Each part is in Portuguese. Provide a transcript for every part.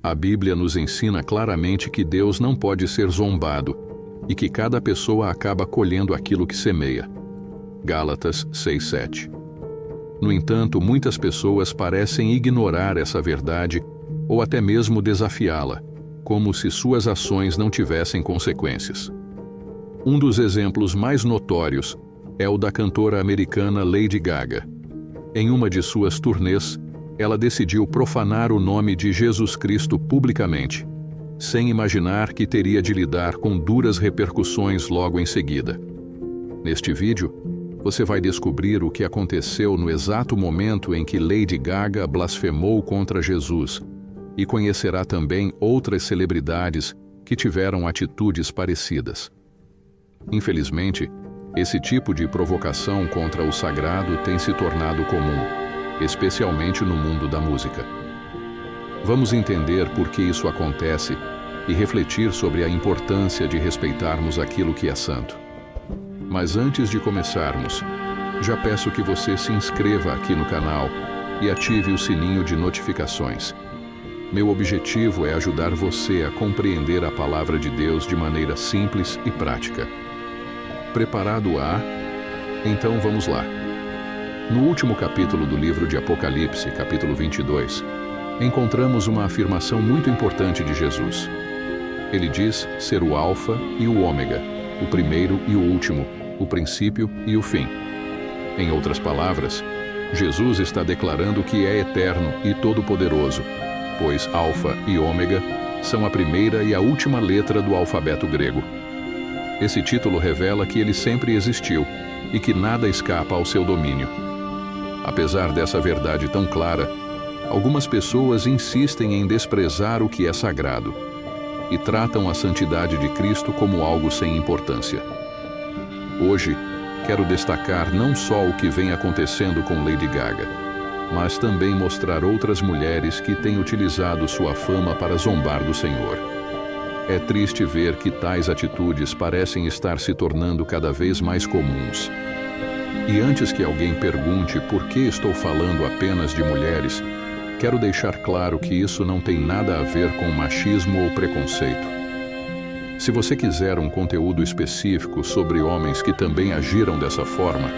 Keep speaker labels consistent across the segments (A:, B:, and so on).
A: A Bíblia nos ensina claramente que Deus não pode ser zombado e que cada pessoa acaba colhendo aquilo que semeia. Gálatas 6:7. No entanto, muitas pessoas parecem ignorar essa verdade ou até mesmo desafiá-la, como se suas ações não tivessem consequências. Um dos exemplos mais notórios é o da cantora americana Lady Gaga. Em uma de suas turnês, ela decidiu profanar o nome de Jesus Cristo publicamente, sem imaginar que teria de lidar com duras repercussões logo em seguida. Neste vídeo, você vai descobrir o que aconteceu no exato momento em que Lady Gaga blasfemou contra Jesus e conhecerá também outras celebridades que tiveram atitudes parecidas. Infelizmente, esse tipo de provocação contra o sagrado tem se tornado comum, especialmente no mundo da música. Vamos entender por que isso acontece e refletir sobre a importância de respeitarmos aquilo que é santo. Mas antes de começarmos, já peço que você se inscreva aqui no canal e ative o sininho de notificações. Meu objetivo é ajudar você a compreender a palavra de Deus de maneira simples e prática. Preparado? Então vamos lá. No último capítulo do livro de Apocalipse, capítulo 22, encontramos uma afirmação muito importante de Jesus. Ele diz ser o Alfa e o Ômega, o primeiro e o último, o princípio e o fim. Em outras palavras, Jesus está declarando que é eterno e todo-poderoso, pois Alfa e Ômega são a primeira e a última letra do alfabeto grego. Esse título revela que ele sempre existiu e que nada escapa ao seu domínio. Apesar dessa verdade tão clara, algumas pessoas insistem em desprezar o que é sagrado e tratam a santidade de Cristo como algo sem importância. Hoje, quero destacar não só o que vem acontecendo com Lady Gaga, mas também mostrar outras mulheres que têm utilizado sua fama para zombar do Senhor. É triste ver que tais atitudes parecem estar se tornando cada vez mais comuns. E antes que alguém pergunte por que estou falando apenas de mulheres, quero deixar claro que isso não tem nada a ver com machismo ou preconceito. Se você quiser um conteúdo específico sobre homens que também agiram dessa forma,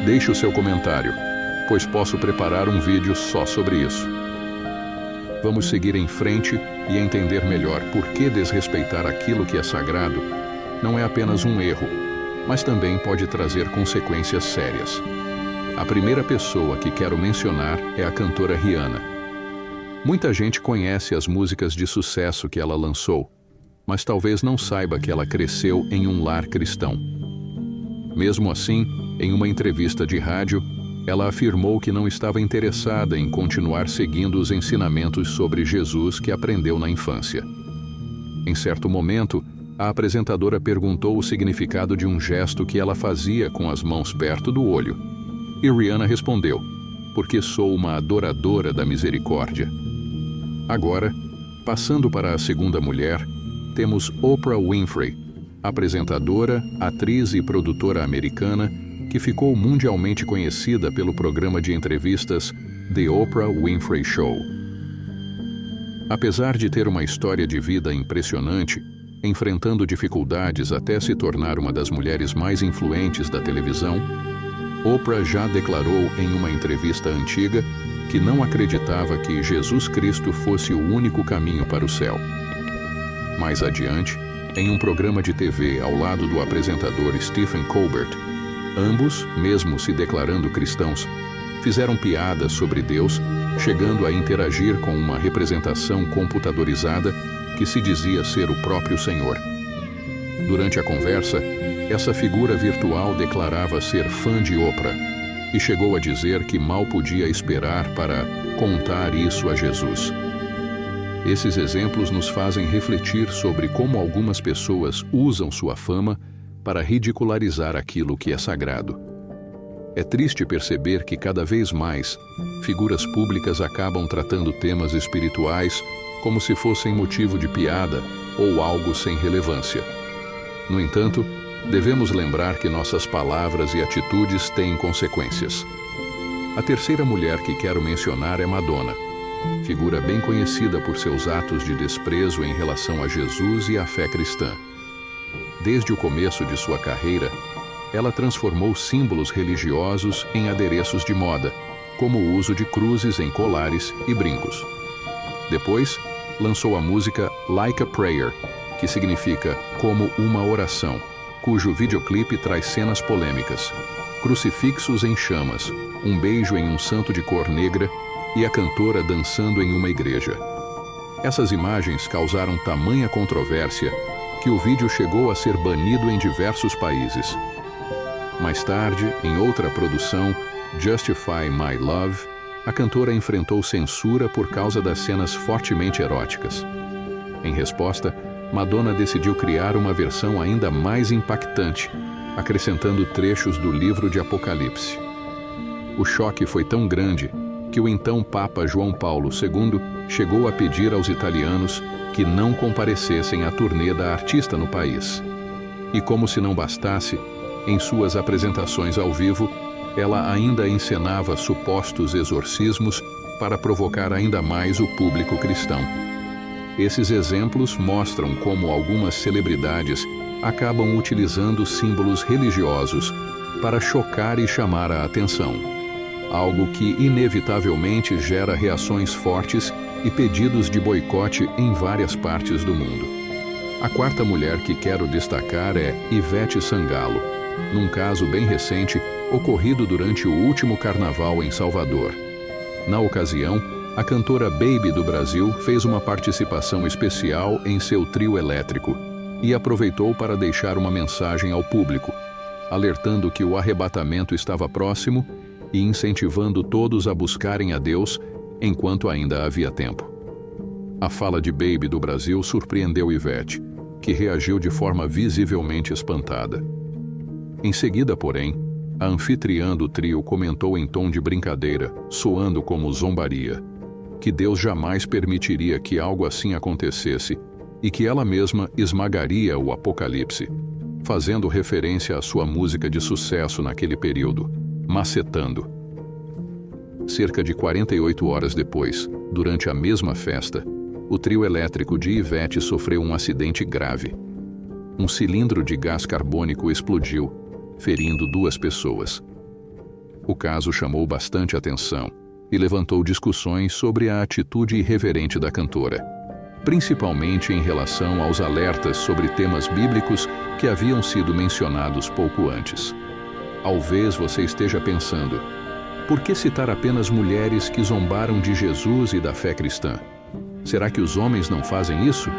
A: deixe o seu comentário, pois posso preparar um vídeo só sobre isso. Vamos seguir em frente e entender melhor por que desrespeitar aquilo que é sagrado não é apenas um erro, mas também pode trazer consequências sérias. A primeira pessoa que quero mencionar é a cantora Rihanna. Muita gente conhece as músicas de sucesso que ela lançou, mas talvez não saiba que ela cresceu em um lar cristão. Mesmo assim, em uma entrevista de rádio, ela afirmou que não estava interessada em continuar seguindo os ensinamentos sobre Jesus que aprendeu na infância. Em certo momento, a apresentadora perguntou o significado de um gesto que ela fazia com as mãos perto do olho. E Rihanna respondeu: "Porque sou uma adoradora da misericórdia." Agora, passando para a segunda mulher, temos Oprah Winfrey, apresentadora, atriz e produtora americana que ficou mundialmente conhecida pelo programa de entrevistas The Oprah Winfrey Show. Apesar de ter uma história de vida impressionante, enfrentando dificuldades até se tornar uma das mulheres mais influentes da televisão, Oprah já declarou em uma entrevista antiga que não acreditava que Jesus Cristo fosse o único caminho para o céu. Mais adiante, em um programa de TV ao lado do apresentador Stephen Colbert, ambos, mesmo se declarando cristãos, fizeram piadas sobre Deus, chegando a interagir com uma representação computadorizada que se dizia ser o próprio Senhor. Durante a conversa, essa figura virtual declarava ser fã de Oprah e chegou a dizer que mal podia esperar para contar isso a Jesus. Esses exemplos nos fazem refletir sobre como algumas pessoas usam sua fama para ridicularizar aquilo que é sagrado. É triste perceber que cada vez mais figuras públicas acabam tratando temas espirituais como se fossem motivo de piada ou algo sem relevância. No entanto, devemos lembrar que nossas palavras e atitudes têm consequências. A terceira mulher que quero mencionar é Madonna. figura bem conhecida por seus atos de desprezo em relação a Jesus e à fé cristã. Desde o começo de sua carreira, ela transformou símbolos religiosos em adereços de moda, como o uso de cruzes em colares e brincos. Depois, lançou a música Like a Prayer, que significa como uma oração, cujo videoclipe traz cenas polêmicas, crucifixos em chamas, um beijo em um santo de cor negra e a cantora dançando em uma igreja. Essas imagens causaram tamanha controvérsia que o vídeo chegou a ser banido em diversos países. Mais tarde, em outra produção, Justify My Love, a cantora enfrentou censura por causa das cenas fortemente eróticas. Em resposta, Madonna decidiu criar uma versão ainda mais impactante, acrescentando trechos do livro de Apocalipse. O choque foi tão grande que o então Papa João Paulo II chegou a pedir aos italianos que não comparecessem à turnê da artista no país. E como se não bastasse, em suas apresentações ao vivo, ela ainda encenava supostos exorcismos para provocar ainda mais o público cristão. Esses exemplos mostram como algumas celebridades acabam utilizando símbolos religiosos para chocar e chamar a atenção, algo que inevitavelmente gera reações fortes e pedidos de boicote em várias partes do mundo. A quarta mulher que quero destacar é Ivete Sangalo, num caso bem recente ocorrido durante o último carnaval em Salvador. Na ocasião, a cantora Baby do Brasil fez uma participação especial em seu trio elétrico e aproveitou para deixar uma mensagem ao público, alertando que o arrebatamento estava próximo e incentivando todos a buscarem a Deus enquanto ainda havia tempo. A fala de Baby do Brasil surpreendeu Ivete, que reagiu de forma visivelmente espantada. Em seguida, porém, a anfitriã do trio comentou em tom de brincadeira, soando como zombaria, que Deus jamais permitiria que algo assim acontecesse e que ela mesma esmagaria o Apocalipse, fazendo referência à sua música de sucesso naquele período, Macetando. Cerca de 48 horas depois, durante a mesma festa, o trio elétrico de Ivete sofreu um acidente grave. Um cilindro de gás carbônico explodiu, ferindo 2 pessoas. O caso chamou bastante atenção e levantou discussões sobre a atitude irreverente da cantora, principalmente em relação aos alertas sobre temas bíblicos que haviam sido mencionados pouco antes. Talvez você esteja pensando, por que citar apenas mulheres que zombaram de Jesus e da fé cristã? Será que os homens não fazem isso?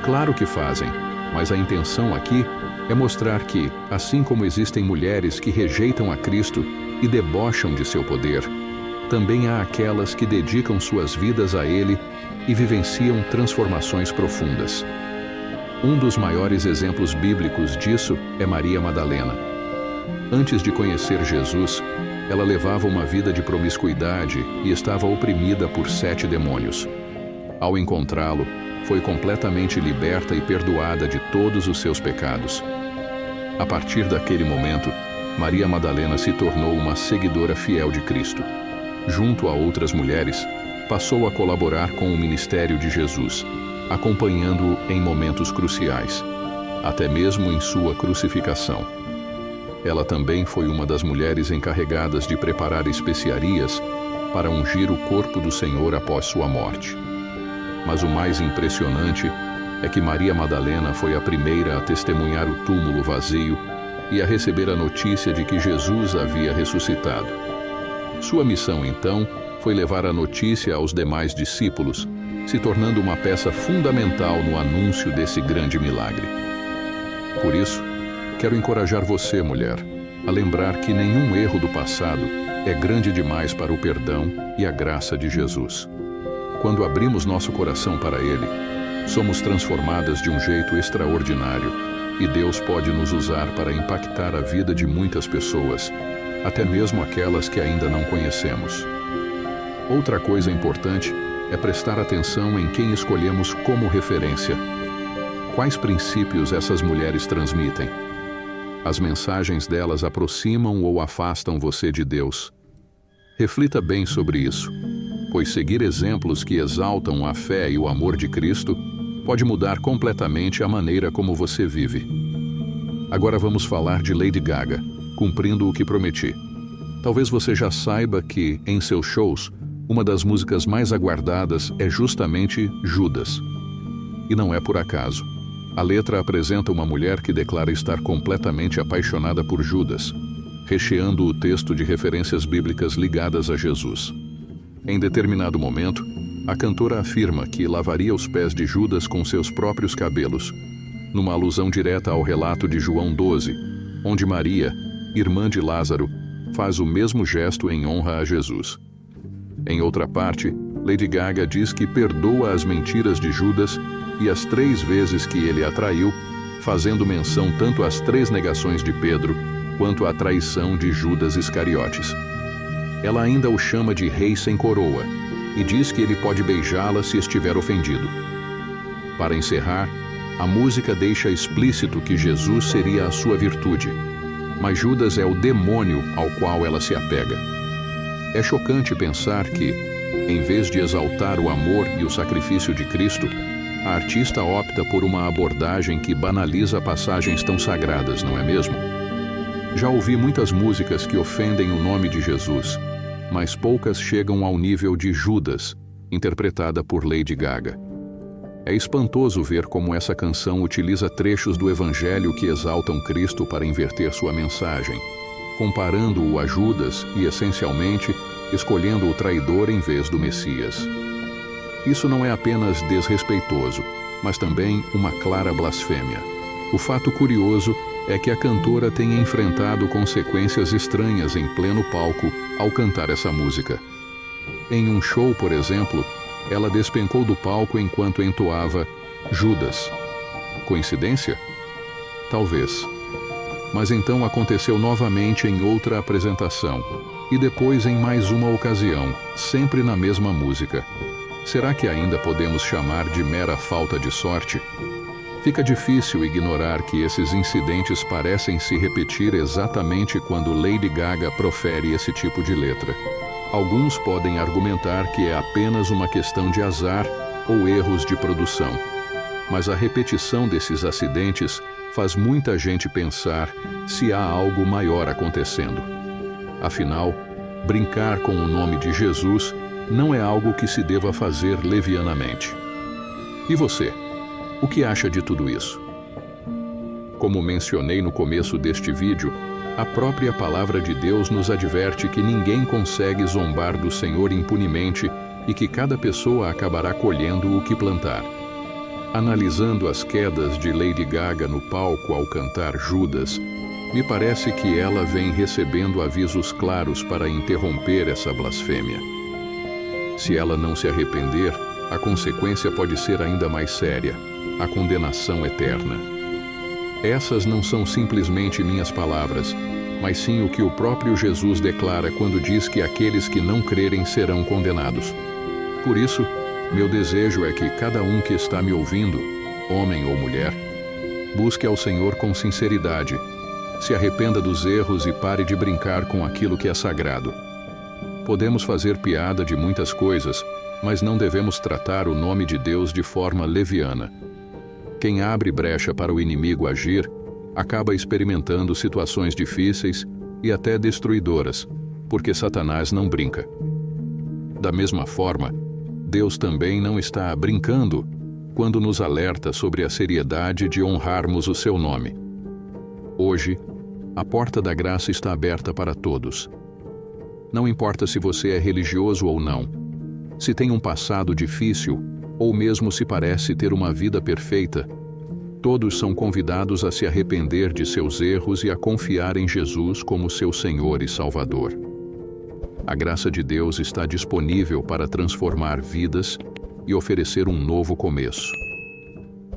A: Claro que fazem, mas a intenção aqui é mostrar que, assim como existem mulheres que rejeitam a Cristo e debocham de seu poder, também há aquelas que dedicam suas vidas a Ele e vivenciam transformações profundas. Um dos maiores exemplos bíblicos disso é Maria Madalena. Antes de conhecer Jesus, ela levava uma vida de promiscuidade e estava oprimida por 7 demônios. Ao encontrá-lo, foi completamente liberta e perdoada de todos os seus pecados. A partir daquele momento, Maria Madalena se tornou uma seguidora fiel de Cristo. Junto a outras mulheres, passou a colaborar com o ministério de Jesus, acompanhando-o em momentos cruciais, até mesmo em sua crucificação. Ela também foi uma das mulheres encarregadas de preparar especiarias para ungir o corpo do Senhor após sua morte. Mas o mais impressionante é que Maria Madalena foi a primeira a testemunhar o túmulo vazio e a receber a notícia de que Jesus havia ressuscitado. Sua missão, então, foi levar a notícia aos demais discípulos, se tornando uma peça fundamental no anúncio desse grande milagre. Por isso, quero encorajar você, mulher, a lembrar que nenhum erro do passado é grande demais para o perdão e a graça de Jesus. Quando abrimos nosso coração para Ele, somos transformadas de um jeito extraordinário e Deus pode nos usar para impactar a vida de muitas pessoas, até mesmo aquelas que ainda não conhecemos. Outra coisa importante é prestar atenção em quem escolhemos como referência. Quais princípios essas mulheres transmitem? As mensagens delas aproximam ou afastam você de Deus? Reflita bem sobre isso. pois seguir exemplos que exaltam a fé e o amor de Cristo pode mudar completamente a maneira como você vive. Agora vamos falar de Lady Gaga, cumprindo o que prometi. Talvez você já saiba que, em seus shows, uma das músicas mais aguardadas é justamente Judas. E não é por acaso. A letra apresenta uma mulher que declara estar completamente apaixonada por Judas, recheando o texto de referências bíblicas ligadas a Jesus. Em determinado momento, a cantora afirma que lavaria os pés de Judas com seus próprios cabelos, numa alusão direta ao relato de João 12, onde Maria, irmã de Lázaro, faz o mesmo gesto em honra a Jesus. Em outra parte, Lady Gaga diz que perdoa as mentiras de Judas e as 3 vezes que ele a traiu, fazendo menção tanto às 3 negações de Pedro, quanto à traição de Judas Iscariotes. Ela ainda o chama de rei sem coroa e diz que ele pode beijá-la se estiver ofendido. Para encerrar, a música deixa explícito que Jesus seria a sua virtude, mas Judas é o demônio ao qual ela se apega. É chocante pensar que, em vez de exaltar o amor e o sacrifício de Cristo, a artista opta por uma abordagem que banaliza passagens tão sagradas, não é mesmo? Já ouvi muitas músicas que ofendem o nome de Jesus, mas poucas chegam ao nível de Judas, interpretada por Lady Gaga. É espantoso ver como essa canção utiliza trechos do Evangelho que exaltam Cristo para inverter sua mensagem, comparando-o a Judas e, essencialmente, escolhendo o traidor em vez do Messias. Isso não é apenas desrespeitoso, mas também uma clara blasfêmia. O fato curioso é que a cantora tenha enfrentado consequências estranhas em pleno palco ao cantar essa música. Em um show, por exemplo, ela despencou do palco enquanto entoava Judas. Coincidência? Talvez. Mas então aconteceu novamente em outra apresentação, e depois em mais uma ocasião, sempre na mesma música. Será que ainda podemos chamar de mera falta de sorte? Fica difícil ignorar que esses incidentes parecem se repetir exatamente quando Lady Gaga profere esse tipo de letra. Alguns podem argumentar que é apenas uma questão de azar ou erros de produção. Mas a repetição desses acidentes faz muita gente pensar se há algo maior acontecendo. Afinal, brincar com o nome de Jesus não é algo que se deva fazer levianamente. E você? O que acha de tudo isso? Como mencionei no começo deste vídeo, a própria palavra de Deus nos adverte que ninguém consegue zombar do Senhor impunemente e que cada pessoa acabará colhendo o que plantar. Analisando as quedas de Lady Gaga no palco ao cantar Judas, me parece que ela vem recebendo avisos claros para interromper essa blasfêmia. Se ela não se arrepender, a consequência pode ser ainda mais séria: a condenação eterna. Essas não são simplesmente minhas palavras, mas sim o que o próprio Jesus declara quando diz que aqueles que não crerem serão condenados. Por isso, meu desejo é que cada um que está me ouvindo, homem ou mulher, busque ao Senhor com sinceridade, se arrependa dos erros e pare de brincar com aquilo que é sagrado. Podemos fazer piada de muitas coisas, mas não devemos tratar o nome de Deus de forma leviana. Quem abre brecha para o inimigo agir, acaba experimentando situações difíceis e até destruidoras, porque Satanás não brinca. Da mesma forma, Deus também não está brincando quando nos alerta sobre a seriedade de honrarmos o seu nome. Hoje, a porta da graça está aberta para todos. Não importa se você é religioso ou não, se tem um passado difícil ou mesmo se parece ter uma vida perfeita, todos são convidados a se arrepender de seus erros e a confiar em Jesus como seu Senhor e Salvador. A graça de Deus está disponível para transformar vidas e oferecer um novo começo.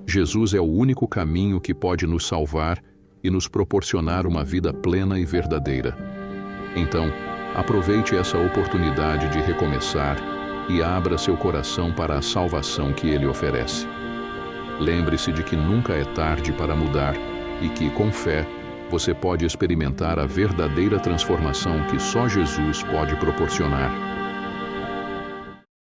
A: Jesus é o único caminho que pode nos salvar e nos proporcionar uma vida plena e verdadeira. Então, aproveite essa oportunidade de recomeçar e abra seu coração para a salvação que Ele oferece. Lembre-se de que nunca é tarde para mudar e que, com fé, você pode experimentar a verdadeira transformação que só Jesus pode proporcionar.